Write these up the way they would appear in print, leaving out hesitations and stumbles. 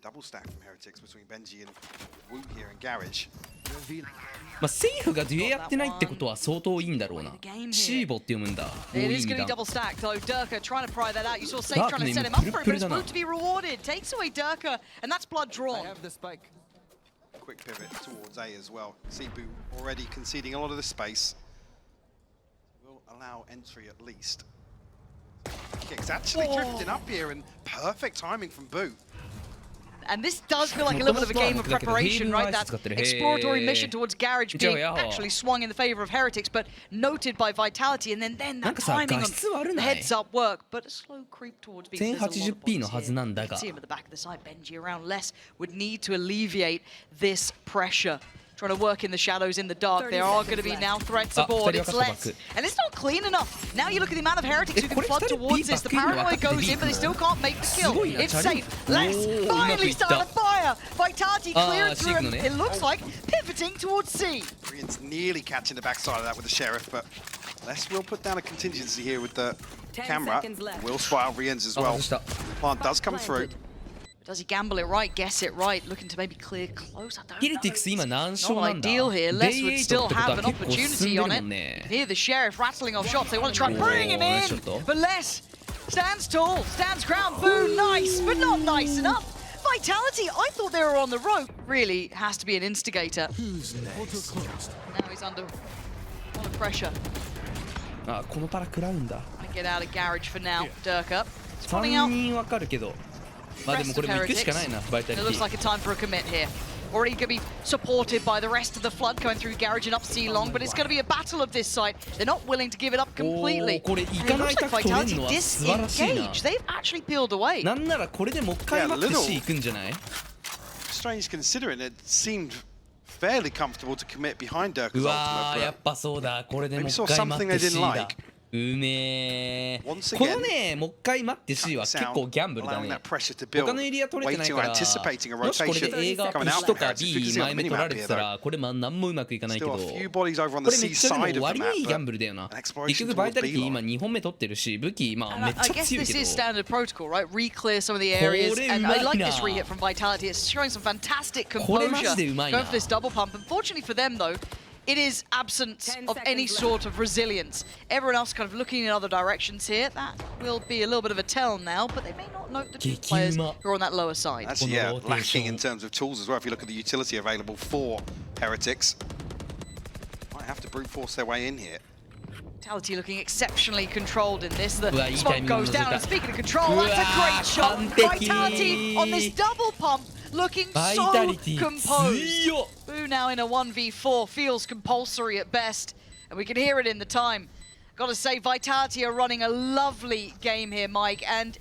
double stack from Heretics between Benji and Wu here in Garage. まあセーフがデュエやってないってことは相当いいんだろうな。シーボって読むんだ。It is going to be double stacked though. Durka trying to pry that out. You saw SayF trying to set him up for it, but it's Wu to be rewarded. Takes away Durka, and that's blood drawn. Quick pivot towards A as well. Cebu already conceding a lot of the space. Will allow entry at least. Kicks actually drifting up here, and perfect timing from Boo. And this does feel like a little bit of a game of preparation, right? That exploratory mission towards Garage being actually swung in the favor of Heretics, but noted by Vitality, and then that timing on the heads-up work, but a slow creep towards being. 1080p のはずなんだが。See him at the back of the side, Benji around less would need to alleviate this pressure. Trying to work in the shadows, in the dark. There are going to be now threats aboard. It's less. And it's not clean enough. Now you look at the amount of Heretics who can flood towards this. The paranoia goes in, but they still can't make the kill. It's safe. Less finally started to fire. Vitality cleared through him. It looks like pivoting towards C. RieNs nearly catching the backside of that with the Sheriff, but Les will put down a contingency here with the camera. Will spy out RieNs as well. Plant does come through. Does he gamble it right, guess it right, looking to maybe clear close? I don't know. Heretics 今何勝 Not なんだ ideal here. Les would デイ still 8ってこと have は an 結構進ん opportunity でる on も it. んね Here the Sheriff rattling off shots. They want to try and bring him in. But Les stands tall, stands ground. Boo, nice, but not nice enough. Vitality, I thought they were on the rope. Really has to be an instigator. Now he's under a lot of pressure. あ、このパラ食らうんだ I get out of Garage for now. Durka. 3 Spawning out. 人わかるけどまあでもこれも行くしかないなバイタリ It テ looks like a time for a commit here. Already going to be supported by the rest of the flood going through Garage and up C long, but it's going to be a battle of this side. They're not willing to give it up completely. これ行 And か it ない looks タ like ク取れる Vitality のは素晴らしいな disengaged. They've actually peeled away. なんならこれでもう一回待って C 行くんじゃない Strange considering it seemed fairly comfortable to commit behind Durka's うわー ultimate, やっ but ぱそうだこれでもう maybe 一 saw 回待 something って they C didn't だ like. うめー Once こ again, のねもう一回待って C は結構ギャンブルだ allowing ね that pressure to build, 他のエリア取れてない waiting か or ら anticipating a もしこれ rotation で A 側プ coming ッ out シュと there. か It's because B you see 前 on 目 the 取ら minimap れ here てた though. らこれ何もうまくいかないけど Still こ a few bodies over on れ the め C っちゃで side も of the 割にいい map, ギャン but ブルだよな an 結 exploration 局バイ towards タリティ B 今 long. 2本目取ってるし武器まあ And めっ I ちゃ guess 強い this け is ど standard protocol, right? Re-clear some of the areas, これ and I like うまいな this re-hit from Vitality. It's showing some fantastic これ composure. マジでうまいな Going for this double pump. Unfortunately for them, though, it is absence of any sort of resilience. Everyone else kind of looking in other directions here. That will be a little bit of a tell now, but they may not note the two players who are on that lower side. That's lacking in terms of tools as well. If you look at the utility available for Heretics, might have to brute force their way in here. Vitality looking exceptionally controlled in this. The Well, smoke you goes can down, and use speaking of control, that's a great shot. Vitality on this double pump, looking so composed. Boo now in a 1v4, feels compulsory at best, and we can hear it in the time. Gotta say, Vitality are running a lovely game here, Mike, and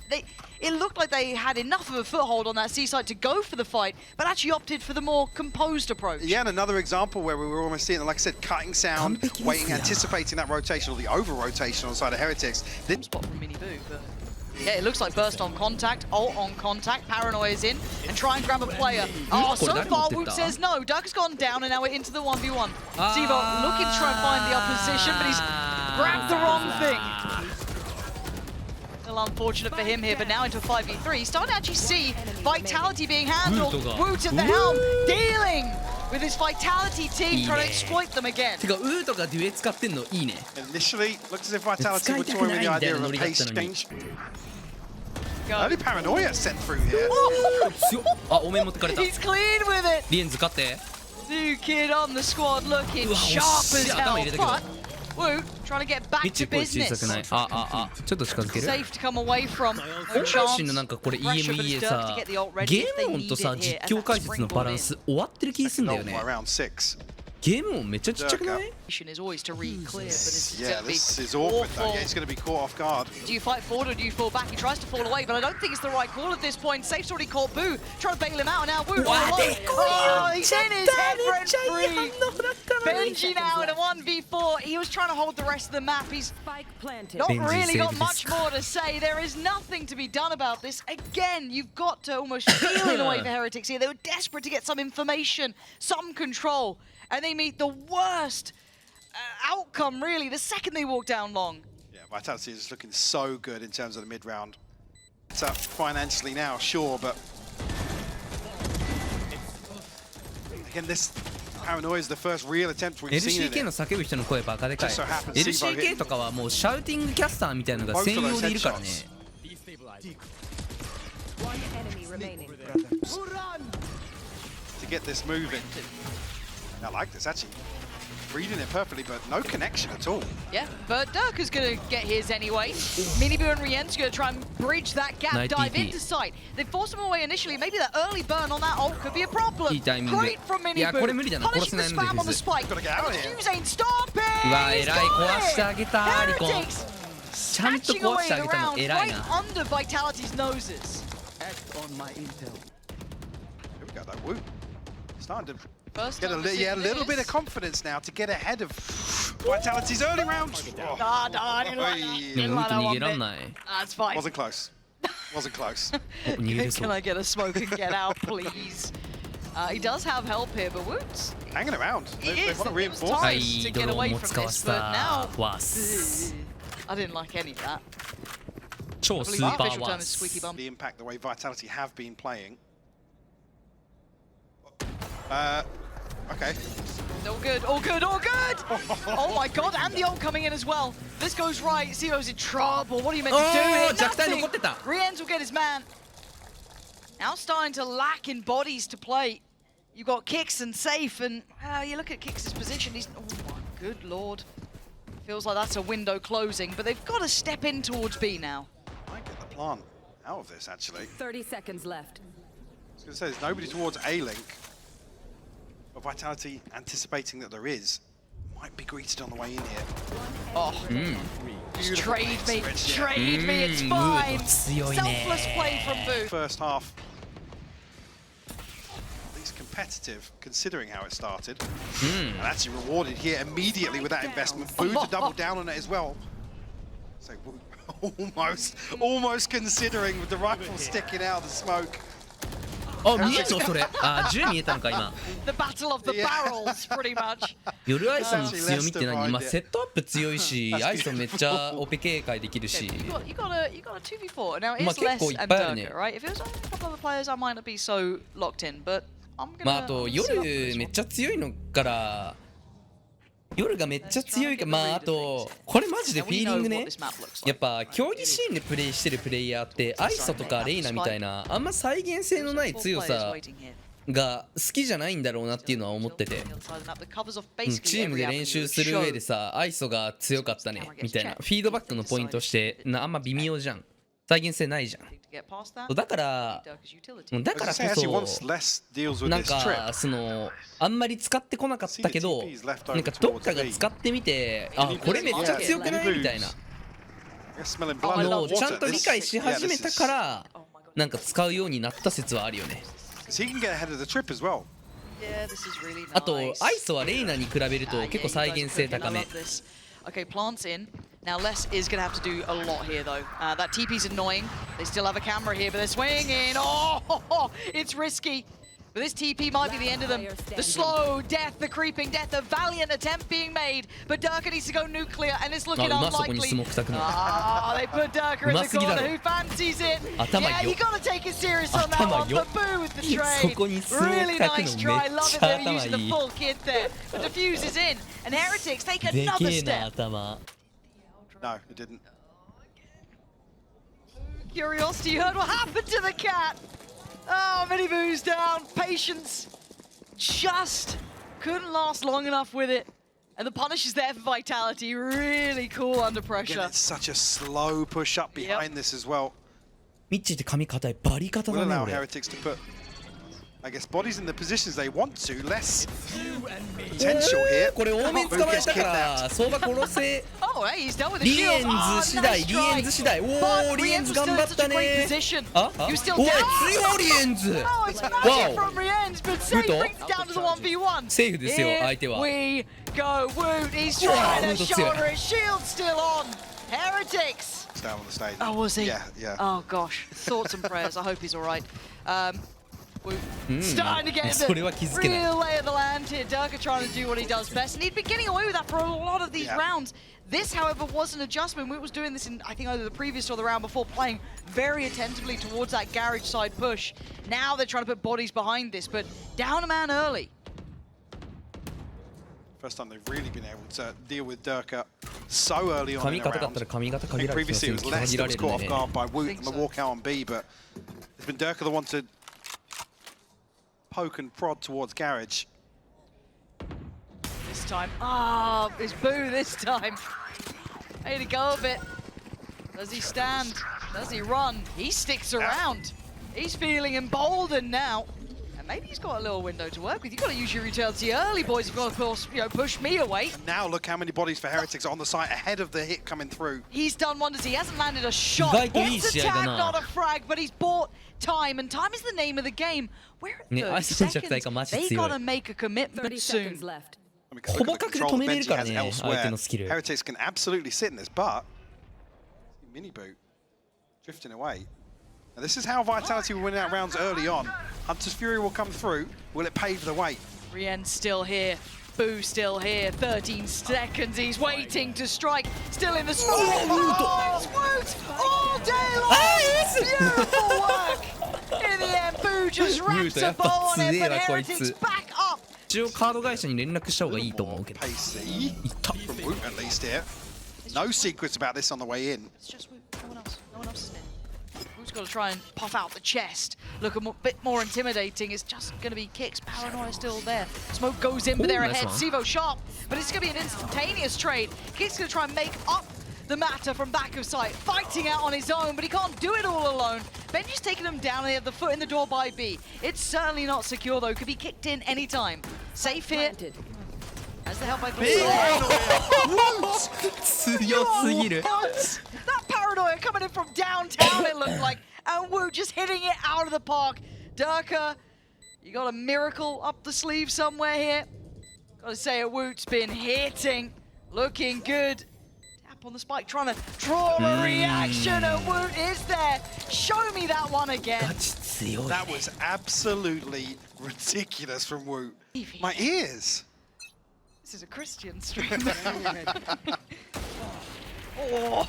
it looked like they had enough of a foothold on that seaside to go for the fight, but actually opted for the more composed approach. Yeah, and another example where we were almost seeing, like I said, cutting sound, waiting, anticipating that rotation or the over-rotation on the side of Heretics. Spot from Mini Boo, but yeah, it looks like burst on contact, ult on contact, paranoia is in, and try and grab a player. Oh, so far Woot says no. Duck's gone down, and now we're into the 1v1. Sivo looking to try and find the opposition, but he's grabbed the wrong thing. A little unfortunate for him here, but now into a 5v3. Starting to actually see Vitality being handled. Woot at the helm, dealing with his Vitality team, trying to exploit them again. てかウーとかデュエ使ってんのいいね Initially, looked as if Vitality were toying with the idea of a pace exchange. Early paranoia sent through here. あお面持ってかれた He's clean with it. リエンズ勝って New kid on the squad looking sharp as hell, but Woot trying to get back ミッチ to 声小さ business. くないちょっと近づける Safe to come away from. 本配信のなんかこれ EMEA さゲーム音とさ実況解説のバランス終わってる気すんだよね Around 6. ゲーム音めっちゃちっちゃくない Is always to re-clear, but this is Yeah, going to be this is awkward though. awful. Yeah, he's going to be caught off guard. Do you fight forward or do you fall back? He tries to fall away, but I don't think it's the right call at this point. Safe's already caught Boo, trying to bail him out, and now Boo all alone. Oh, he's in his head rent free. Benji now in a 1v4. He was trying to hold the rest of the map. He's not really got much more to say. There is nothing to be done about this. Again, you've got to almost feel in a way for Heretics here. They were desperate to get some information, some control, and they meet the worst outcome, really, the second they walk down long. Yeah, Vitality is looking so good in terms of the mid-round. It's up financially now, sure, but Again, this paranoia is the first real attempt we've seen in LCK の it. 叫ぶ人の声バカでかい。 Just so happens LCK とかはもうシャウティングキャスターみたいなのが専用でいるからね。 One enemy remaining. To get this moving. I like this actually. Reading it perfectly, but no connection at all. Yeah, but Durka's going to get his anyway. Miniboo and RieNs going to try and bridge that gap, Nice dive TP. into sight. They forced him away initially. Maybe that early burn on that ult could be a problem. いいタイミング。 Great from いや、これ無理だな。 Miniboo. 殺せない Punishing の the で spam on the フェズ。 spike. Gotta get out of here. Fuse ain't stopping. うわ、 He's 偉い。壊してあげた、リコン。 Heretics ちゃんと snatching 壊 away してあ the げたの round 偉い right な。 under Vitality's noses. Here we go though. Woo. Starting to First get time we've a seen little bit of this. confidence now to get ahead of Vitality's early round. Oh, Ah, no, I didn't like that. で Didn't もウ like ルト that 逃 one げらん bit. ない。 That's fine. wasn't close. Wasn't close. お逃げれそ Can う。 I get a smoke and get out, please? He does have help here, but Woot's Hanging around. He They is. want to It was reinforce. time. はい、ドローンも使わせた。 But now- わす。 I didn't like any of that. 超 I ス believe the ーパー official ワ term ー is squeaky ス。 bum. The impact, the way Vitality have been playing. Okay. All good, all good, all good! Oh my god, and the ult coming in as well. This goes right, Zero's in trouble. What are you meant to do here? Oh, 弱体 Nothing! 残ってた。 RieNs will get his man. Now starting to lack in bodies to play. You've got Kix and SayF, and you look at Kix's position, he's... Oh my good lord. Feels like that's a window closing, but they've got to step in towards B now. Might get the plant out of this actually. 30 seconds left. I was going to say there's nobody towards A-Link. But Vitality anticipating that there is. Might be greeted on the way in here. Oh, Beautiful trade me, switch, yeah. trade me, it's Mm, fine. 強いね。 Selfless play from Boo. First half. At least competitive considering how it started. And actually rewarded here immediately with that investment. Boo to double down on it as well. So almost considering with the rifle sticking out of the smoke. あ、見えたそれ。あ、10見えたのか今。 The battle of the Yeah. barrels, pretty much. 夜アイソの強みって何？まあセットアップ強いし、アイソめっちゃオペ警戒できるし。 You got a 2v4. Now Ma, it's less結構いっ and ぱいあるね。 Durka, right? If it was only a couple of other players, I might not be so locked in. But I'm gonna. まああと I'm gonna 夜 see off this めっ one. ちゃ強いのから、夜がめっちゃ強いから、まああとこれマジでフィーリングね。やっぱ競技シーンでプレイしてるプレイヤーってアイソとかレイナみたいなあんま再現性のない強さが好きじゃないんだろうなっていうのは思ってて、チームで練習する上でさアイソが強かったねみたいなフィードバックのポイントしてあんま微妙じゃん、再現性ないじゃん。だからこ Say actually wants そ less deals with なん this trip. かそのあんまり使ってこなかったけどなんかどっかが使ってみてあこれめっちゃ強くないみたいな Smelling あ blood の and ちゃん water. と理解し始めたからなんか使うようになった説はあるよね。 He can get ahead of the trip as well. あとアイソはレイナに比べると結構再現性高め。 Okay, plants in. Now Les is going to have to do a lot here, though. That TP's annoying. They still have a camera here, but they're swinging. Oh, it's risky. But this TP might be the end of them. The slow death, the creeping death, a valiant attempt being made. But Durka needs to go nuclear, and it's looking unlikely. They put Durka in the corner. Who fancies it? Yeah, you got to take it serious on that one. But Boo with the trade. Really nice try. Love it. They're using the full kit there. But Diffuse is in, and Heretics take another step. No, it didn't. Curiosity, you heard what happened to the cat. Oh, Miniboo's down. Patience just couldn't last long enough with it. And the punish is there for Vitality. Really cool under pressure. Again, it's such a slow push up behind this as well. ミッチーって髪硬いバリ硬 Will だね allow 俺。 Heretics to put, I guess, bodies in the positions they want to. Less potential here. これ多めに捕まえたから相場殺せ。 Oh, hey, he's done with the リ shield. エンズ次第、リエンズ次第。おお、リエンズ頑張ったね。あ、あ、おい、強いリエンズ。 Oh, it's magic from RieNs, but Safe brings it down to the 1v1. セーフですよ、相手は。 We go, Woot. He's trying to shoulder it. Shield still on. Heretics. It's down on the stage. Oh, was he? Yeah, yeah. Oh, gosh. Thoughts and prayers. I hope he's all right. Woot. うん、 Starting to get それは気づけない。 real lay of the land here. Durka trying to do what he does best, and he'd been getting away with that for a lot of these Yeah. rounds. This, however, was an adjustment. Woot was doing this in, I think, either the previous or the round before, playing very attentively towards that garage side push. Now they're trying to put bodies behind this, but down a man early. First time they've really been able to deal with Durka so early on 髪 in the 型だった round. ら髪型 I 限 think られて previously it was 限 less ら that れ was る caught んで off ね。 guard by Woot Think and the so. walkout on B, but it's been Durka the one to poke and prod towards Garage. This time, it's Boo this time. Way to go a bit. Does he stand? Does he run? He sticks around. He's feeling emboldened now. And maybe he's got a little window to work with. You've got to use your utility early, boys. You've got to force, push me away. Now look how many bodies for Heretics are on the site ahead of the hit coming through. He's done wonders. He hasn't landed a shot. 意外といい It's 試 a 合だ tag, な。 not a frag, but he's bought time, and time is the name of the game. We're at ね、 30アイスボックスがマ seconds. ジ They 強い。 gotta make a commitment 30 soon. seconds left. I mean, 'cause look at the control that ほぼ確で止めれるからね、 Benji has elsewhere. 相手のスキル。 Heretics can absolutely sit in this, but mini boot drifting away. Now this is how Vitality will win out rounds early on. Hunter's Fury will come through. Will it pave the way? RieNs still here. Boo still here. 13 seconds. He's waiting to strike. Still in the smoke. Oh, it's Woot all day long. Beautiful work. In the end, Boo just wraps a bow on it, but Heretics back up. 一応カード会社に連絡した方がいいと思うけど。 Pacey from Woot at least here. No secrets about this on the way in. It's just Woot. No one else. No one else is in. Woot's got to try and puff out the chest. Look a bit more intimidating. It's just going to be kicks. Paranoia still there. Smoke goes in, but they're nice ahead. one. Sivo sharp, but it's going to be an instantaneous trade. Kick's going to try and make up the matter from back of sight. Fighting out on his own, but he can't do it all alone. Benji's taking him down. They have the foot in the door by B. It's certainly not secure, though. Could be kicked in anytime. Safe here. Planted. As the help by Woot! 強すぎる。 What? That paranoia coming in from downtown, it looked like. And Woot just hitting it out of the park. Durka, you got a miracle up the sleeve somewhere here. Gotta say, Woot's been hitting. Looking good. Tap on the spike, trying to draw a reaction, and Woot is there. Show me that one again. ガチ強いね。 That was absolutely ridiculous from Woot. My ears. This is a Christian stream. Oh,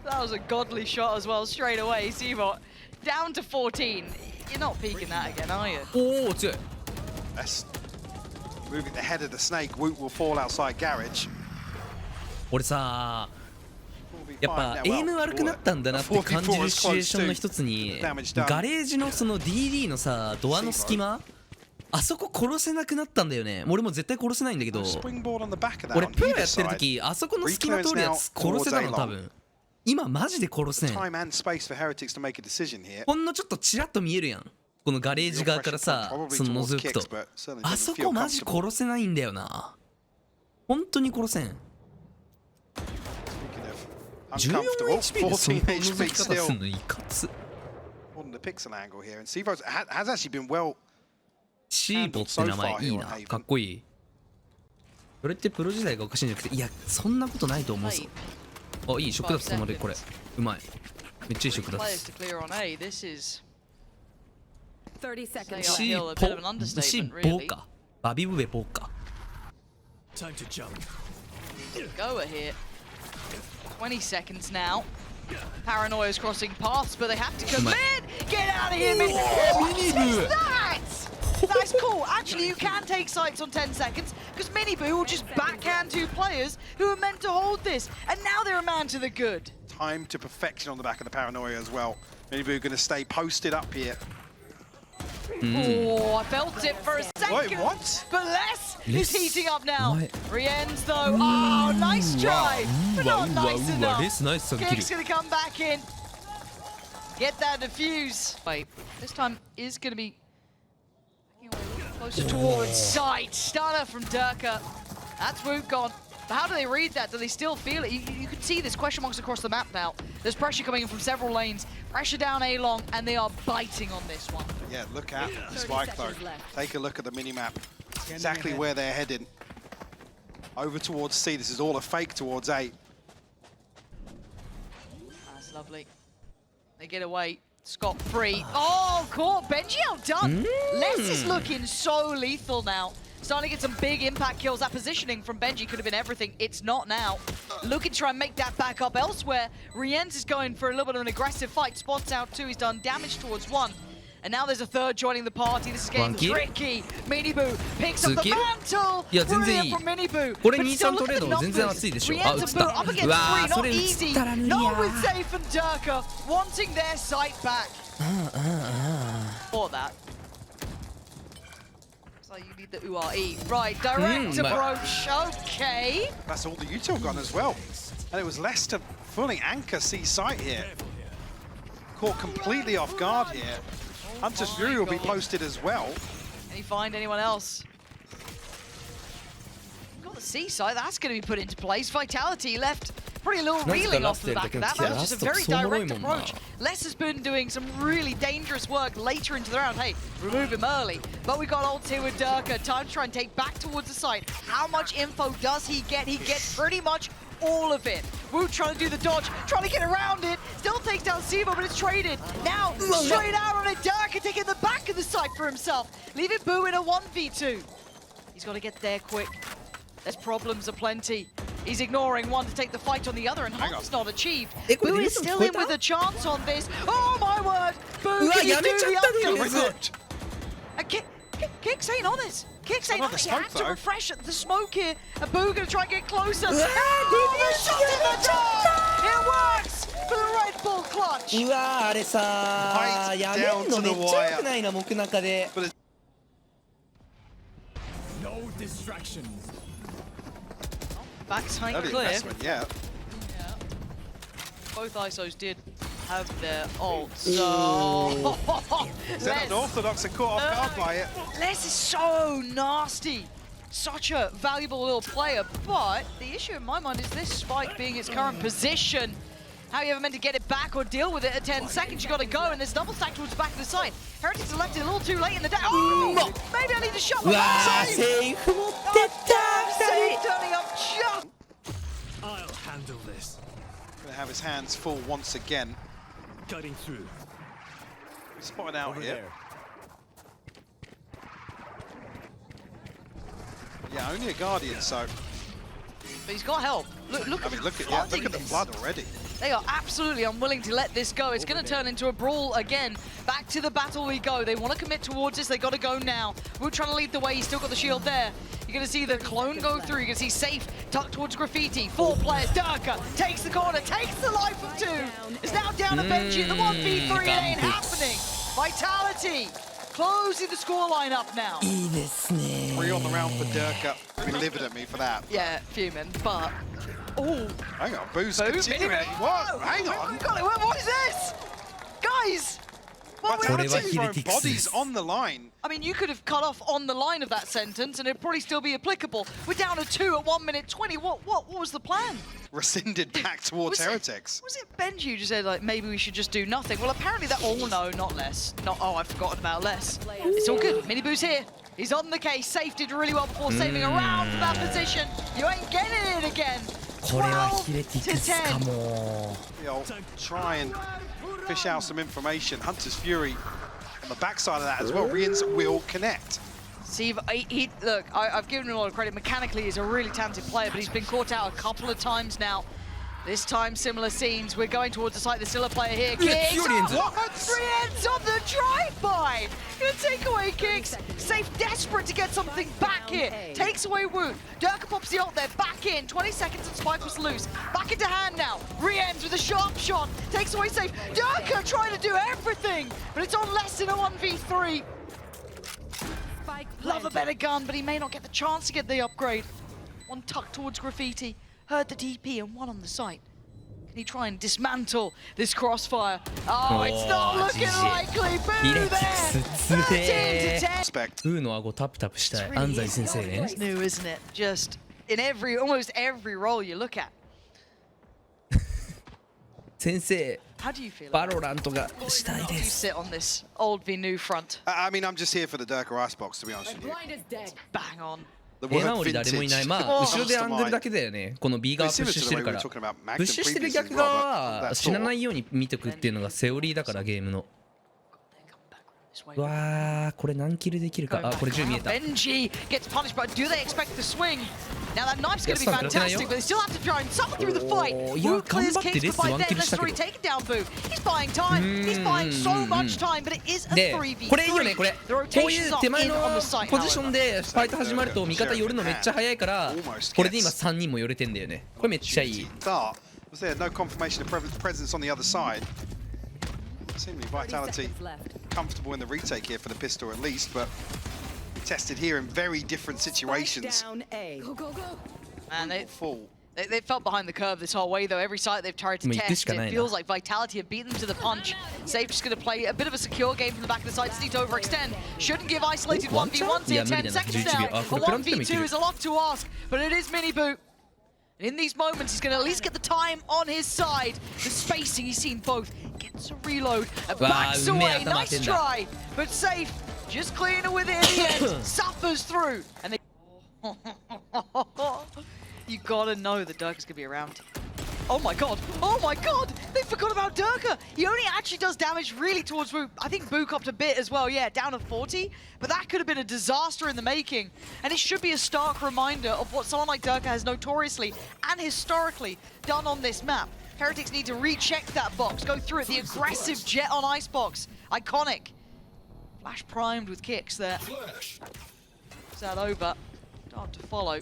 that was a godly shot as well, straight away. Sivo, down to 14. You're not peeking that again, are you? おお強い。 That's moving the head of the snake. Woot will fall outside Garage. 俺さ、やっぱエイム悪くなったんだなって感じるシチュエーションの一つに、ガレージのその DD のさ、ドアの隙間、あそこ殺せなくなったんだよね。俺も絶対殺せないんだけど、 Springboard on the back of that 俺 on プロ either やってる side. 時、あそこの隙間通るやつ殺せたの多分。今マジで殺せん。 Time and space for Heretics to make a decision here. ほんのちょっとチラッと見えるやん。このガレージ側からさ、その覗くと。あそこマジ殺せないんだよな。本当に殺せん。14 HP でそんな覗き方すんのいかつ。 On the pixel angle here, and Sivo has actually been well. シーボって名前いいな。かっこいい。それってプロ時代がおかしいんじゃなくて、いや、そんなことないと思うぞ。あ、いい、食脱止まる、これ。うまい。めっちゃいい食脱。 Players to clear on A. This is 30 seconds Say left. uphill, a bit of an understatement, シーボ really. か。バビブベボか。 Goer here. 20 seconds now. Paranoia's crossing paths, but they have to commit. Get out of here, Mini. What is that? That's cool. Actually, you can take sights on 10 seconds because Mini Boo will just backhand two players who are meant to hold this, and now they're a man to the good. Time to perfection on the back of the Paranoia as well. Minibu going to stay posted up here. Oh, I felt it for a second. Wait, what? But less is Less? heating up now. What? RieNs though. Oh, nice try. But not nice enough. This nice Kick's going to come back in. Get that defuse. Wait, this time is going to be closer towards sight. Stunner from Durka. That's Woot gone. But how do they read that? Do they still feel it? You can see there's question marks across the map now. There's pressure coming in from several lanes. Pressure down A long, and they are biting on this one. Yeah, look at the spike though. Take a look at the mini-map. Exactly where they're heading. Over towards C. This is all a fake towards A. That's lovely. They get away. Scot-free. Oh, caught. Benji outdone. Les is looking so lethal now. Starting to get some big impact kills. That positioning from Benji could have been everything. It's not now. Looking to try and make that back up elsewhere. RieNs is going for a little bit of an aggressive fight. Spots out two. He's done damage towards one. And now there's a third joining the party. This is getting Monkey. tricky. Miniboo picks up the Suki? mantle. いや全然いい。 Brilliant from Miniboo. これ But still, 23 ト look レ at ー the ド全然 numbers. 熱いでしょ。 RieNs あ、 and 打っ Boo た。 up う against わ three. ー、そ Not れ打っ easy. たら無理 Not や。 with SayF and Durka wanting their sight back. For that. So you need the URE. Right, direct approach. Okay. That's all the util gone as well. And it was less to fully anchor C site here. Caught completely off guard here. Hunter's Fury will be posted as well. Can he find anyone else? Got the C site. That's going to be put into place. Vitality left pretty little reeling off the back of that. That was just a very direct approach. Les has been doing some really dangerous work later into the round. Hey, remove him early. But we got ult here with Durka. Time to try and take back towards the site. How much info does he get? He gets pretty much all of it. Wu trying to do the dodge, trying to get around it. Still takes down Sivo, but it's traded. Now, straight out on it. Durka taking the back of the site for himself. Leaving Boo in a 1v2. He's got to get there quick. There's problems aplenty. He's ignoring one to take the fight on the other, and Hunt's not achieved. Boo is still in with a chance on this. Oh my word! Boo, can you do the update? Kicks ain't on this. Kicks ain't on this. He had to refresh the smoke here. And Boo gonna try and get closer. Oh, the shot in the top! It works for the Red Bull clutch. うわー、あれさー、やめんのめっちゃ良くないな、木中で。 No distractions. Backside Early clear. investment, yeah. Both ISOs did have their ults. So Zen Orthodox are caught off guard by it. Les is so nasty. Such a valuable little player, but the issue in my mind is this spike being its current position. How are you ever meant to get it back or deal with it at 10 seconds? You got to go, and there's double stack towards the back of the side. Heretics are left it a little too late in the day. Oh, maybe I need to shut my mouth. SayF 持ってったSave turning up just. I'll handle this. Gonna have his hands full once again. Cutting through. Spotted out Over here. there. Yeah, only a Guardian, so But he's got help. Look I mean, look at the blood already. They are absolutely unwilling to let this go. It's going to turn into a brawl again. Back to the battle we go. They want to commit towards this. They got to go now. We're trying to lead the way. He's still got the shield there. You're going to see the clone go through. You're going to see SayF tucked towards Graffiti. 4 players. Durka takes the corner, takes the life of 2. It's now down to Benji. The 1v3 it ain't happening. Vitality closing the scoreline up now. いいですね。 3 on the round for Durka. Be livid at me for that. Yeah, fuming, but... Oh, Hang on, Boo's Boo, continuing. Miniboo. What? Hang We on. got it. What is this? Guys! What we Vitality throwing Heretics bodiesです。 on the line. I mean, you could have cut off on the line of that sentence and it'd probably still be applicable. We're down to 2 at 1 minute 20. What was the plan? Rescinded back towards Heretics. Was it Benji who just said, like, maybe we should just do nothing? Well, apparently that... Oh, no, not Les. Not... Oh, I've forgotten about Les. It's all good. Miniboo's here. He's on the case. SayF did really well before saving around for that position. You ain't getting it again. これは 12 ヒレティ to クスか 10. も。 You'll try and fish out some information. Hunter's Fury on the backside of that as well. RieNs will connect. Steve, look, I've given him a lot of credit. Mechanically, he's a really talented player, but he's been caught out a couple of times now. This time, similar scenes. We're going towards the site. There's still a player here. Kicks! What? RieNs on the drive-by! Gonna take away Kicks. SayF desperate to get something back here. Takes away Wu. Durka pops the ult there. Back in. 20 seconds and Spike was loose. Back into hand now. RieNs with a sharp shot. Takes away SayF. Durka trying to do everything, but it's on less than a 1v3. Love a better gun, but he may not get the chance to get the upgrade. One tucked towards Graffiti. Heard the TP and one on the site. Can he try and dismantle this crossfire? Oh, it's not looking likely. Boo there. 13 to 10. Respect. ブーの顎タプタプしたい。安西先生ね。 It's new, isn't it? Just in almost every role you look at. 先生、 How do you feel? バロラントがしたい How do で you す。 sit on this old v new front? I mean, I'm just here for the Durka icebox, to be honest with you. Blind is dead. Bang on. The 部屋 word 直り誰もいない。まあ、後ろでアングルだけだよね。この B 側プッシュしてるから。プッシュしてる逆側は死なないように見とくっていうのがセオリーだから、ゲームの。うわー、これ何キルできるか。あ、これ10見えた。 Benji gets punished, but do they expect the swing? Now that knife's going to be fantastic, but they still have to try and suffer through the fight. Wu clears kicks, but by then that's already taken down Boo. He's buying time. He's buying so much time, but it is a で、 3v3. これいいよね、これ。 The こうい rotation's う not 手前 in の on the site, ポジション however. でファイト始まると味方寄るのめっちゃ早いから、これで今3人も寄れてんだよね。これめっちゃいい。 Start. Was there no confirmation of presence on the other side? Seemingly Vitality comfortable in the retake here for the pistol at least, but tested here in very different situations. Down A. Go, go, go. Man, Full. they felt behind the curve this whole way, though. Every site they've tried to test, it feels like Vitality have beaten them to the punch. SayF just going to play a bit of a secure game from the back of the site. Just need to overextend. Shouldn't give isolated 1v1s here. 10 seconds now. A 1v2 is a lot to ask, but it is Miniboo. And in these moments, he's going to at least get the time on his side. The spacing, he's seen both. Gets a reload and backs away. Nice try. But SayF, just cleaner with it in the end. Suffers through. And they... You gotta know that Durka's gonna be around. Oh my god! Oh my god! They forgot about Durka! He only actually does damage really towards Boo. I think Boo copped a bit as well, yeah, down to 40. But that could have been a disaster in the making. And it should be a stark reminder of what someone like Durka has notoriously and historically done on this map. Heretics need to recheck that box, go through it. The aggressive jet on Icebox. Iconic. Flash primed with kicks there. Is that over? Hard to follow.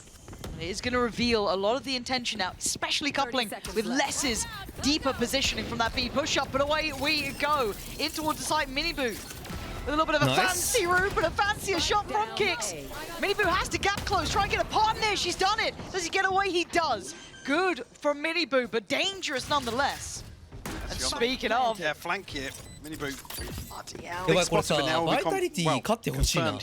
It is going to reveal a lot of the intention now, especially coupling with Less's deeper positioning from that B push-up. But away we go, in towards the site, Miniboo. With a little bit of a fancy route, but a fancier shot from kicks. Miniboo has to gap close, try and get a partner. She's done it. Does he get away? He does. Good from Miniboo, but dangerous nonetheless. And speaking of... Yeah, flank here. Miniboo. やばい、これさ、バイタリティ勝ってほしいな。こ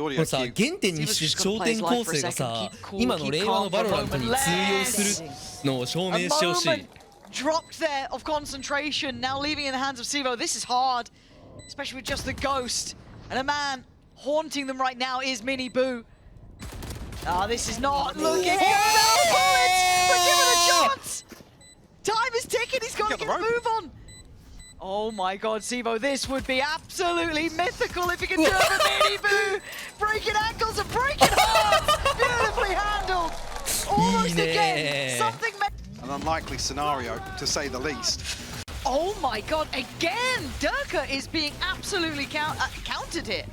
れさ、原点にして頂点構成がさ、今の令和のバロラントに通用するのを証明してほしい。Dropped there of concentration, now leaving in the hands of Sivo. This is hard, especially with just the ghost. And a man haunting them right now is Miniboo. Ah, this is not looking good. No bullets! But give it a chance! Time is ticking, he's got to get a move on. Oh my god, Sivo, this would be absolutely mythical if he can do it for Miniboo! Breaking ankles and breaking hearts! Beautifully handled! Almost again! Something... An unlikely scenario, to say the least. Oh my god, again! Durka is being absolutely countered here.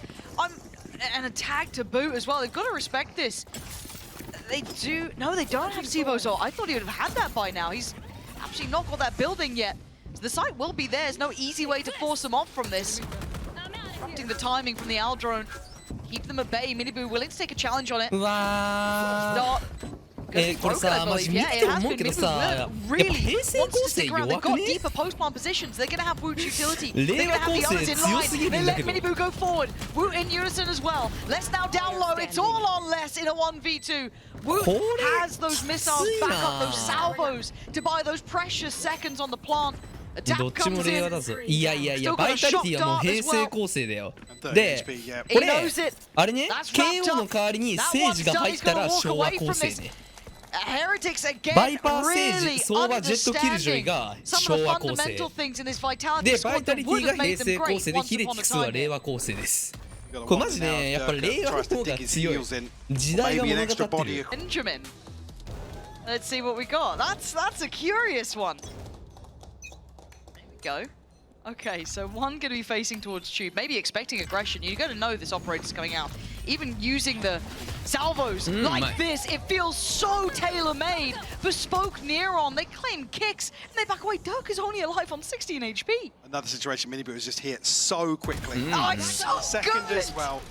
And a tag to boot as well. They've got to respect this. They do... No, they don't have Sivo's ult. I thought he would have had that by now. He's actually not got that building yet. So the site will be there. There's no easy way to force them off from this. Disrupting the timing from the Owl drone. Keep them at bay. Miniboo willing to take a challenge on it. Not... これさ、マジ見てて思うけどさ、やっぱ平成構成弱くね？令和構成強すぎるんだけど。Miniboo go forward. Wu in unison as well. Let's now down low. It's all on Less in a 1v2. Wu has those missiles back up, those salvos to buy those precious seconds on the plant. どっちも令和だぞ。いやいやいや、バイタリティはもう平成構成だよ。で、これ、あれね、KO の代わりにセージが入ったら昭和構成ね。バイパーセージ、相場ジェットキルジョイが昭和構成。で、バイタリティが平成構成で、ヒレティクスは令和構成です。これマジね、やっぱり令和の方が強い。時代が物語ってる。Let's see what we got. That's a curious one. Go. Okay, so one going to be facing towards Tube, maybe expecting aggression. You've got to know this operator's coming out. Even using the salvos like this, it feels so tailor-made. Bespoke Neron, they claim kicks, and they back away. Durka's only alive on 16 HP. Another situation, Miniboo has just hit so quickly. Oh, it's so Second good. as well.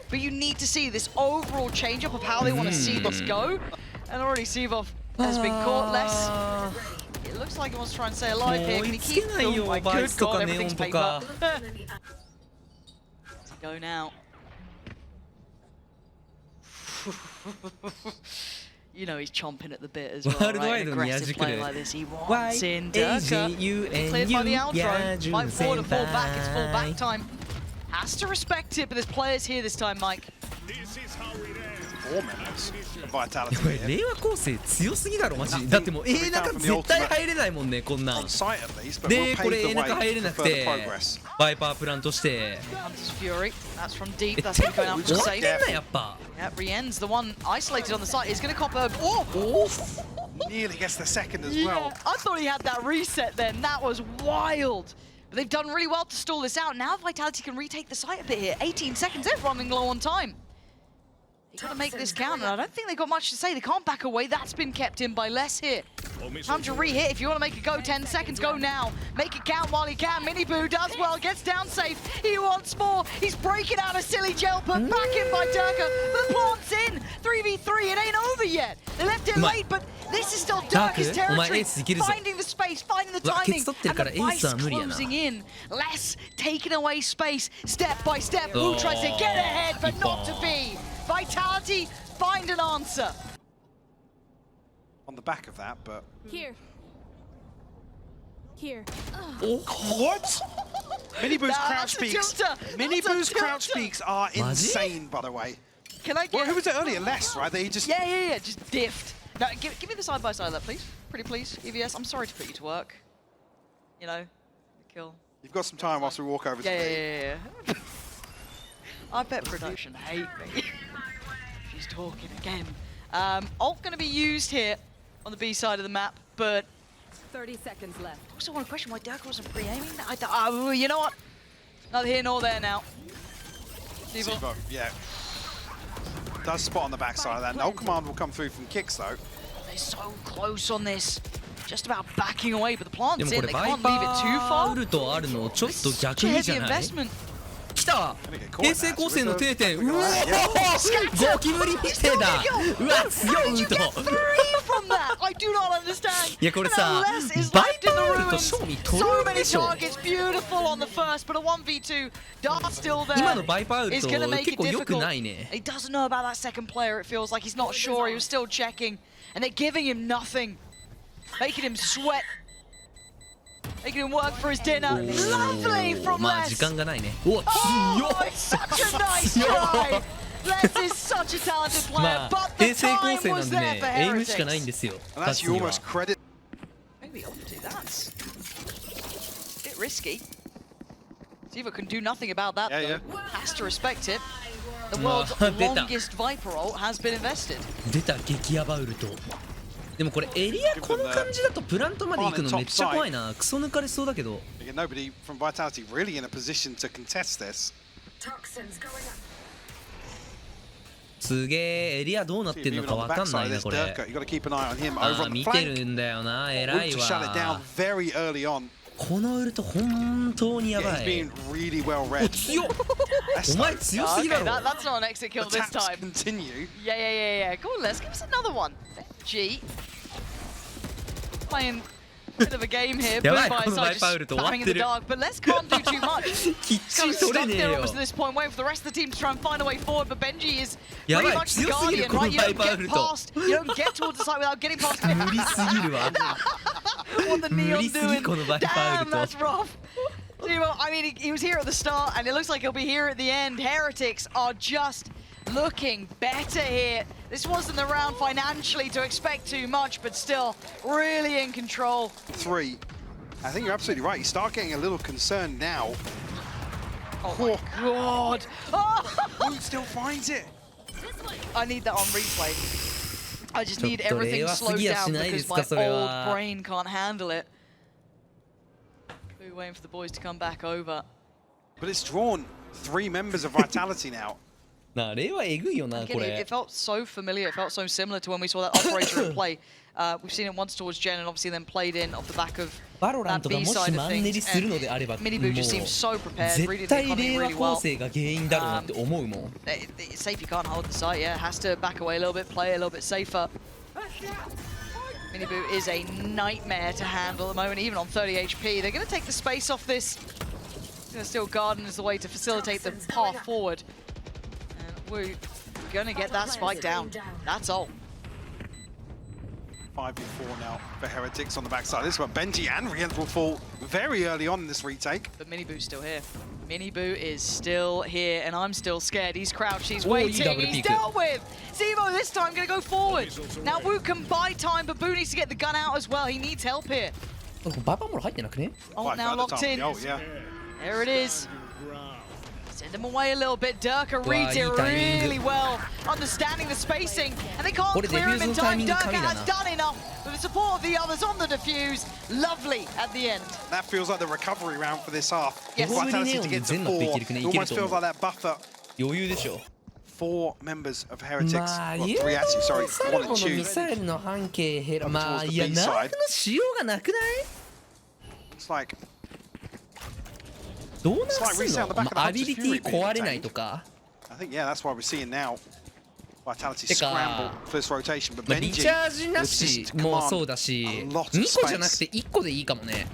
But you need to see this overall change-up of how they want to see this go. And already Sivov has been caught less. It looks like he wants to try and stay alive here. Can he keep... Oh my good god, everything's paper. Go now. You know he's chomping at the bit as well, right? An aggressive play like this. He wants in Durka. Cleared by the Owl drone. Fight forward and fall back. It's full back time. Has to respect it, but there's players here this time, Mike. 4 members of Vitality これ here. 令和構成強すぎだろマジ。だってもう A 中絶対入れないもんねこんなん On site at least, but で we'll これ pave A the 中 way 入れな for く further て progress. バイパープランとして Hunter's Fury. That's from deep. え That's テ been ンポ going out 終 for わってん safe. なやっぱ Yeah, RieNs, the one isolated on the site, is going to cop a. Oh! Nearly gets the second as Yeah, well. I thought he had that reset then. That was wild. But they've done really well to stall this out. Now Vitality can retake the site a bit here. 18 seconds, they're running low on time. You've got to make this count, and I don't think they've got much to say. They can't back away. That's been kept in by less here. Time to re-hit. If you want to make it go, 10 seconds, go now. Make it count while he can. Miniboo does well, gets down safe. He wants more. He's breaking out a silly gel, but back in by Durka. The plant's in. 3v3, it ain't over yet. They left it late, but this is still Durka's territory. Finding the space, finding the timing, and the vice closing in. Less taking away space, step by step. Wu tries to get ahead, but not to be. Vitality, find an answer. On the back of that, but Here. Here. what? Miniboo's Nah, crouch that's a peaks. tilter. Miniboo's That's a crouch tilter. peaks are Maji? insane, by the way. Can I Well, get? who was it earlier? Less, right? They just Yeah, just diffed. No, give me the side by side of that, please. Pretty please, EVS. I'm sorry to put you to work. You know, the kill. You've got some time whilst we walk over to Yeah. I bet production hate me. She's talking again. Ult going to be used here on the B side of the map, but 30 seconds left. I also want to question why Dirk wasn't pre-aiming that. You know what? Neither here nor there now. Sivo, yeah. Does spot on the backside of that. No command will come through from kicks though. They're so close on this. Just about backing away, but the plant's でも in. これ They バイ can't パ leave it too ー far. ウルトあるのちょっと Such 逆 a に heavy じゃない investment. 来た Gonna get caught 平 in 成 that, 構成の定点 so うわ yeah. ゴキブリみてえだうわ強いウルト Three from that. I do not understand. いやこれさ Now less is バイ left in パ the ーウルト ruins. 賞味取 So れる many でしょ targets, beautiful on the first, but a 1v2. Dart still there. 今のバイパーウル Is ト gonna make 結 it 構良く difficult. ないね He doesn't know about that second player. It feels like he's not sure. He was still checking, and they're giving him nothing, making him sweat, making him work for his dinner. Lovely from まあ Les. 時間がないねうわ Oh, 強っ it's such a nice 強っ try. Les is such a talented player, まあ but the 平成構 time 成な was んで there ね for エイムしかないん Heretics. ですよ And 勝 that's つ you には almost credit. Maybe Opti, that's a bit risky. Ziva can do nothing about that, Yeah, though. Has to respect it. The Nah, world's did that. longest Viper ult has been invested. 出た激ヤバウルトでもこれエリアこの感じだとプラントまで行くのめっちゃ怖いなクソ抜かれそうだけど Again, nobody from Vitality really in a position to contest this. Toxins going up. すげえエリアどうなってんの Even か on わ the かんな backside, いな there's これ Durka. You've got to keep an eye on him あ over ー on the 見て flank. るんだよな偉い To shut it down わ very early on. このウルト本当にや Yeah, ば he's い being really well お read. 強っ That's お前 like 強すぎだ Okay, ろ that's not an exit kill the this taps time. continue. Yeah. Go on, let's give us another one. G. Playing a bit of a game here. Blue やばい by この side バイパーウル just ト終わっ spamming in て the る dark, but Les can't do too much. きっ He's ち kind り of 取れ stuck ねえ there よ almost at this point, waiting for the rest of the team to try and find a way forward, but Benji is やばい pretty much the 強すぎる guardian, この right? You バイ don't パーウ get ルト past, you don't get towards the side without getting past him. 無理すぎるわ What the Neon 無理すぎ doing? このバイパーウ Damn, ルト that's rough. Timo, I mean, he was here at the start, and it looks like he'll be here at the end. Heretics are just looking better here. This wasn't the round financially to expect too much, but still really in control. 3. I think you're absolutely right. You start getting a little concerned now. Oh my god. Oh! Who still finds it? I need that on replay. I just need ちょっと everything 令和す slowed ぎや down しないで because す my かそれ old は brain can't handle it. We're waiting for the boys to come back over. But it's drawn 3 members of Vitality now. なあ令和えぐいよな Again, こ it れ felt so familiar. It felt so similar to when we saw that operator in play. We've seen it once towards Gen and obviously then played in off the back of バロラン that トが B もし side of マンネリ things. するのであればもう Miniboo just seems so prepared, reading 絶 the 対 economy 令和 really 構 well. 成が原因だろうなって思うもん SayF can't hold the site, yeah. Has to back away a little bit, play a little bit safer. Miniboo is a nightmare to handle at the moment, even on 30 HP. They're going to take the space off this. Going to steal Garden as the way to facilitate the path forward. And we're going to get that spike down. That's all. 5v4 now for Heretics on the backside. This one, Benji and RieNs will fall very early on in this retake. But Miniboo's still here. Miniboo is still here, and I'm still scared. He's crouched, he's Oh, waiting, he's he's dealt with! Zevo this time gonna go forward. Now Wu can buy time, but Boo needs to get the gun out as well. He needs help here. バイパーモール入ってなくね？ Oh, now locked in. Oh, yeah. There it is. Send him away a little bit. Durka Wow, reads it he timing. really well, understanding the spacing, and they can't What did clear him in defuse time. timing Durka coming has now? done enough with the support of the others on the defuse. Lovely at the end. That feels like the recovery round for this half. Yes. Vitality to get to 4. It almost feels like that buffer. 余裕でしょ。 4 members of Heretics. まあ、 Well, 言う 3 actually, sorry. 最 1 後 and のミ 2. サイルの半径減ら、まあ、 towards the いや、 B ナー side. フのしようがなくない？ It's like どうなん It's like す reset ん on the の？ back ま of あ、 the アビリテ Hunter's ィ Fury 壊れない being とか。 I think, yeah, that's why we're seeing now Vitality Teka, scramble for this rotation. But まあ、リ Benji チャージな with し this も command そうだし、 a lot of 2個じゃなく space. て1個でいいかもね。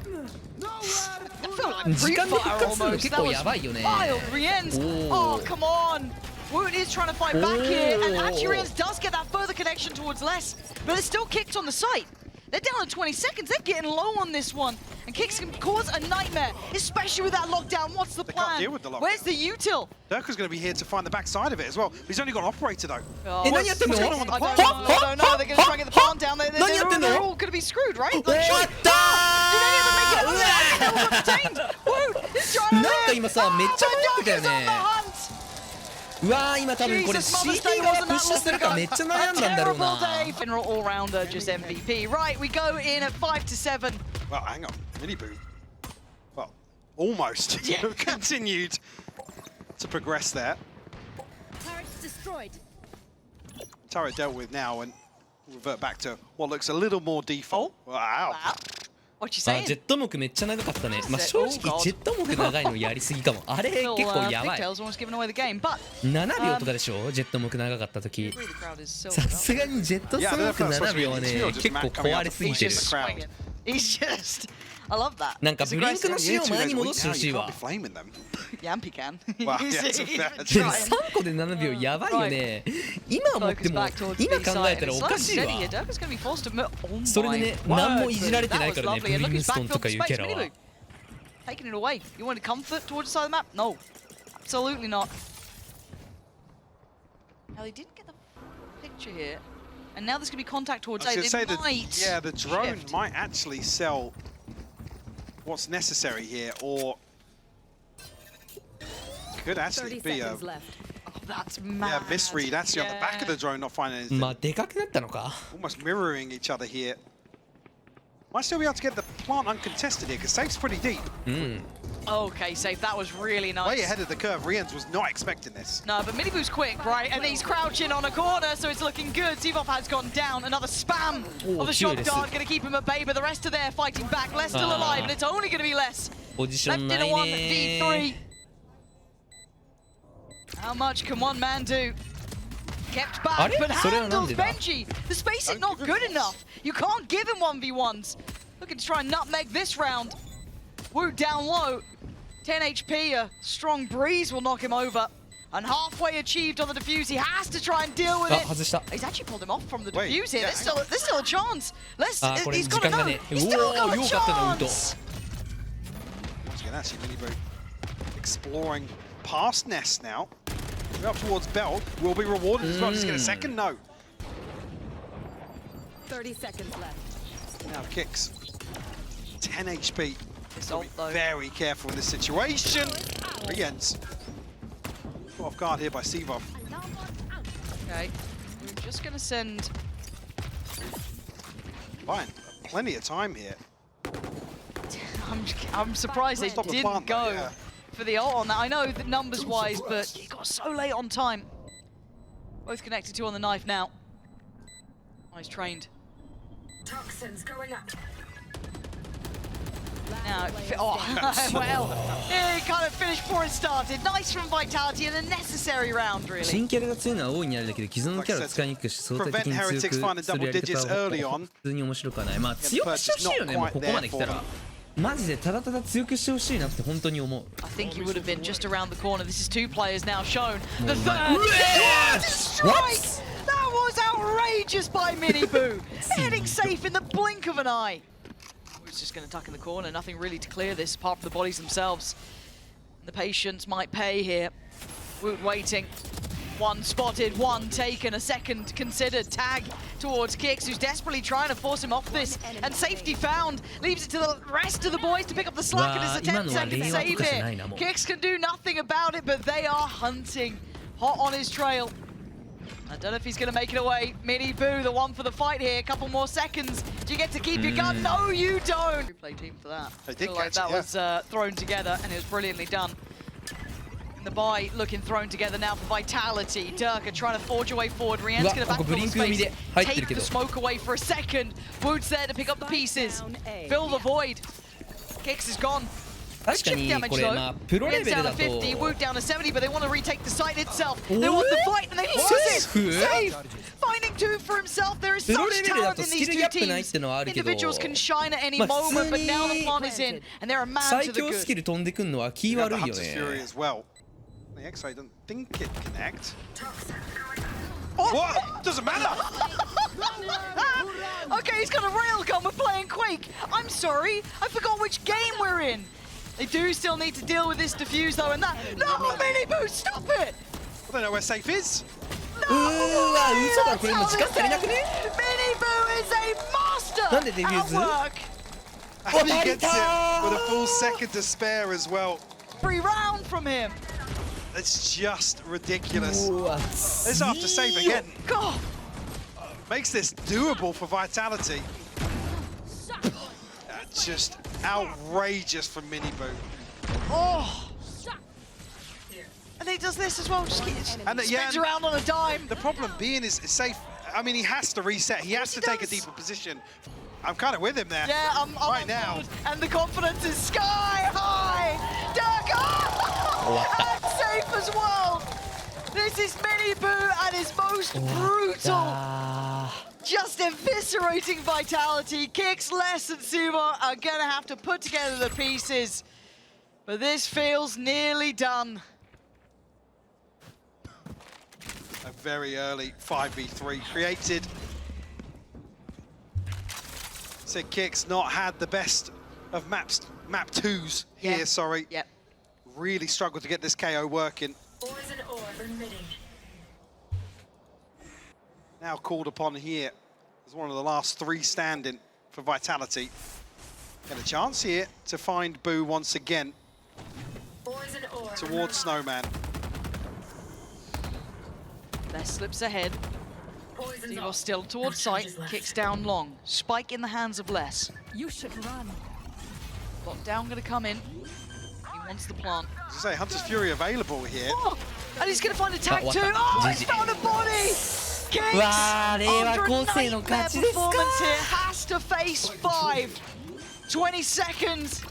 I feel like 時間で復 Free 活するの Fire 結 almost. 構 That やばいよね。 was wild. RieNs. Oh, come on. Woot is trying to fight back here, and actually RieNs does get that further connection towards less, but it's still kicked on the site. They're down to 20 seconds. They're getting low on this one, and kicks can cause a nightmare, especially with that lockdown. What's the They can't plan? deal with the lockdown. Where's the util? Durka's going to be here to find the backside of it as well. He's only got an operator though. Oh, Eh, 何やってんの？ What's going on with the I plant? don't know. I don't know. They're going to try and get the plant down. 何やってんの？ They're all going to be screwed, right? 終わったDid any of them make it? Oh, yeah, they all got detained. Woot is trying to なんか今さ、めっちゃ迷ってたよ Durka's on the ね。 hunt. うわー、今多分これ CT 側プッシュするかめっちゃ悩んだんだろうな。 General all-rounder, just MVP. Right, we go in at 5 to 7. Well, hang on. Miniboo. Well, almost continued to progress there. Turrets destroyed. Turret dealt with now and revert back to what looks a little more default. Wow. Wow. What you あ、 saying? ジェット目めっちゃ長かったね。まあ正直ジェット目長いのやりすぎかも。あれ結 Still, 構やばい。 Pigtails almost giving away the game, but 7秒とかでしょ？ジェット目長かった時。 the crowd is still さすがにジェットスモーク7秒はね、結構壊れすぎ He's てる。 just swinging. He's just. I love that. なんか He's ブリンク aggressive. の仕様前に戻してほしい You わ can't。be flaming them. Yampy can. Wow, He's- yeah, it's he's bad. trying. 3個で7秒やばいよね。今思って Focus も back towards 今 B 考 side. えたらお It's か slow しい and わ steady here. Durka's going to be forced to move. Oh それでね my 何も word, いじられて that ないからね was ブ lovely. リ And ン look, グ he's ストーン backfilled とか the いうキャ space. ラは Miniboo. Taking it away. You wanted comfort towards the side of the map? No. Absolutely not. Now they didn't get the picture here. And now there's going to be contact towards I was A. going to say It that, might yeah, the drone shift. might actually sell what's necessary here, or could actually 30 be a seconds left. Oh, that's mad. yeah, misread actually on the back of the drone, not finding anything. まあでかくなったのか。 Almost mirroring each other here. Might still be able to get the plant uncontested here, because SayF's pretty deep. うん。 Okay, SayF. That was really nice. Way ahead of the curve. RieNs was not expecting this. No, but Miniboo's quick, right? And he's crouching on a corner, so it's looking good. Zevov has gone down. Another spam of the shock curious. dart, going to keep him at bay, but the rest are there fighting back. Less still alive, and it's only going to be less. ポジショ Left ン in な a い 1v3. ね。 How much can one man do? Kept back, Are but they? So they're handles not enough. Benji. The spacing not good enough. You can't give him 1v1s. Looking to try and nutmeg this round. Wu down low. 10 HP, a strong breeze will knock him over. And halfway achieved on the defuse. He has to try and deal with あ、 it. 外した。 He's actually pulled him off from the Wait, defuse here. yeah, There's still a chance. Let's. あ、これ He's 時 got 間 to が know. ね。 He's still お got お、 a よかったなウルト。 chance. Once again, actually, Miniboo exploring past Nest now. We're up towards Bell. Will be rewarded as well. Just get a second no. 30 seconds left. Now kicks. 10 HP. This So ult, be though. very careful in this situation. RieNs. Caught off guard here by Sevov. Okay. We're just going to send. Fine. Plenty of time here. I'm surprised they Stop the didn't plant, go though, yeah. for the ult on that. I know that numbers wise, but he got so late on time. Both connected to on the knife now. Nice trained. Toxins going up. Now, well, he kind of finished before it started. Nice from Vitality and a necessary round, really. 新キャラが強いのは大いにあるだけど既存のキャラを使いにくくし相対的に強くするやり方は普通に面白くはない。まあ強くしてほしいよね。もうここまで来たらマジでただただ強くしてほしいなって本当に思う。 I think he would have been just around the corner. This is two players now shown. The my- third Yes! strike! That was outrageous by Miniboo. Heading safe in the blink of an eye. Who's just going to tuck in the corner. Nothing really to clear this apart from the bodies themselves. The patience might pay here. Woot waiting. One spotted, one taken, a second considered. Tag towards Kix, who's desperately trying to force him off this. And safety found. Leaves it to the rest of the boys to pick up the slack in his 10-second save here. Kix can do nothing about it, but they are hunting. Hot on his trail. I don't know if he's going to make it away. Miniboo, the one for the fight here. A couple more seconds. Do you get to keep your gun? No, you don't. Replay team for that. They did Like catch that it, yeah. was thrown together, and it was brilliantly done. The buy looking thrown together now for Vitality. Durka trying to forge a way forward. RieNs gonna backfill the space. Take the smoke away for a second. Woot's there to pick up the pieces. Fill the void. Kix is gone. 確かにこれまあプロレベル down だ to と 50, Woot down to 70, but they want to retake the site itself. They want the fight, and they lose it. Save! Finding two for himself. There is such talent in these two teams. Individuals can shine at any moment, but now the plant is in, and they're a man to 最 the 強スキ good. ル飛んでくんのは気 You have 悪 the いよ Hunter's Fury ね as well. The X-ray doesn't think it connect. What? Doesn't matter. Okay, he's got a railgun. We're playing Quake. I'm sorry, I forgot which game we're in. They do still need to deal with this defuse though, and that. No, Miniboo, stop it! I don't know where SayF is. うーわ嘘だこれもう時間足りなくね Miniboo is a master なんでデビューズ at work. And he gets it with a full second to spare as well. Free round from him. It's just ridiculous. うわ This after SayF again God. makes this doable for Vitality. Just outrageous from Miniboo. Oh. And he does this as well. Just spins around on a dime. The problem being is SayF. I mean, he has to reset. He has to take a deeper position. I'm kind of with him there. Yeah, I'm right now. And the confidence is sky high. Durka! And safe as well. This is Miniboo at his most brutal. Just eviscerating Vitality. Kix, Les, and Sumo are gonna have to put together the pieces. But this feels nearly done. A very early 5v3 created. So Kix not had the best of map 2s here, Yeah. sorry. Yep. Really struggled to get this KO working. Poison orb emitting. Now called upon here as one of the last three standing for Vitality. Get a chance here to find Boo once again Poison orb towards Snowman. Les slips ahead. Poison's Zero off. still towards No sight. charges left. Kicks down long. Spike in the hands of Les. You should run. Lockdown gonna come in. He wants the plant. As I say, Hunter's Fury available here. Oh, and he's gonna find a tag what too. the- Oh, he's GG. found a body. Kicks わー令和 after 構 a 成の nightmare 勝ちですか performance here has to face 5. 20 seconds.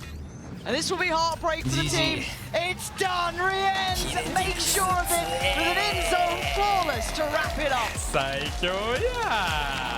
And this will be heartbreak for the GG. team. It's done. RieNs make sure of it with an end zone flawless to wrap it up. 最強や